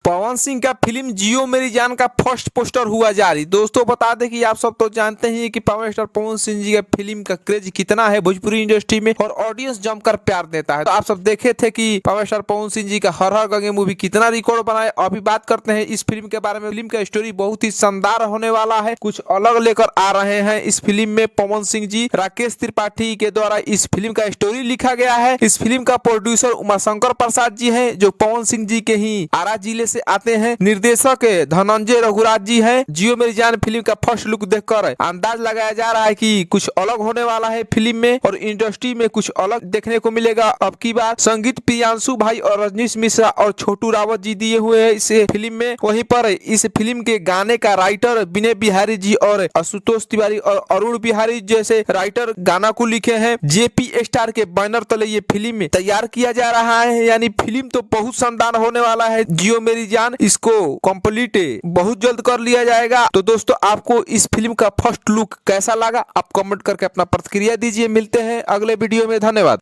पवन सिंह का फिल्म जियो मेरी जान का फर्स्ट पोस्टर हुआ जारी। दोस्तों बता दें कि आप सब तो जानते हैं कि पावर स्टार पवन सिंह जी का फिल्म का क्रेज कितना है भोजपुरी इंडस्ट्री में और ऑडियंस जमकर प्यार देता है। तो आप सब देखे थे कि पावर स्टार पवन सिंह जी का हर हर गंगे मूवी कितना रिकॉर्ड बनाए। अभी बात करते हैं इस फिल्म के बारे में। फिल्म का स्टोरी बहुत ही शानदार होने वाला है, कुछ अलग लेकर आ रहे हैं इस फिल्म में पवन सिंह जी। राकेश त्रिपाठी के द्वारा इस फिल्म का स्टोरी लिखा गया है। इस फिल्म का प्रोड्यूसर उमाशंकर प्रसाद जी है, जो पवन सिंह जी के ही आरा जिले से आते हैं। निर्देशक धनंजय रघुराज जी हैं। जियो मेरी जान फिल्म का फर्स्ट लुक देखकर अंदाज लगाया जा रहा है कि कुछ अलग होने वाला है फिल्म में और इंडस्ट्री में कुछ अलग देखने को मिलेगा। अब की बार संगीत प्रियांशु भाई और रजनीश मिश्रा और छोटू रावत जी दिए हुए हैं इस फिल्म में। वहीं पर इस फिल्म के गाने का राइटर विनय बिहारी जी और आशुतोष तिवारी और अरुण बिहारी जैसे राइटर गाना को लिखे हैं। जेपी स्टार के बैनर तले ये फिल्म तैयार किया जा रहा है, यानी फिल्म तो बहुत शानदार होने वाला है। जियो मेरी जान इसको कंप्लीट बहुत जल्द कर लिया जाएगा। तो दोस्तों आपको इस फिल्म का फर्स्ट लुक कैसा लगा, आप कमेंट करके अपना प्रतिक्रिया दीजिए। मिलते हैं अगले वीडियो में, धन्यवाद।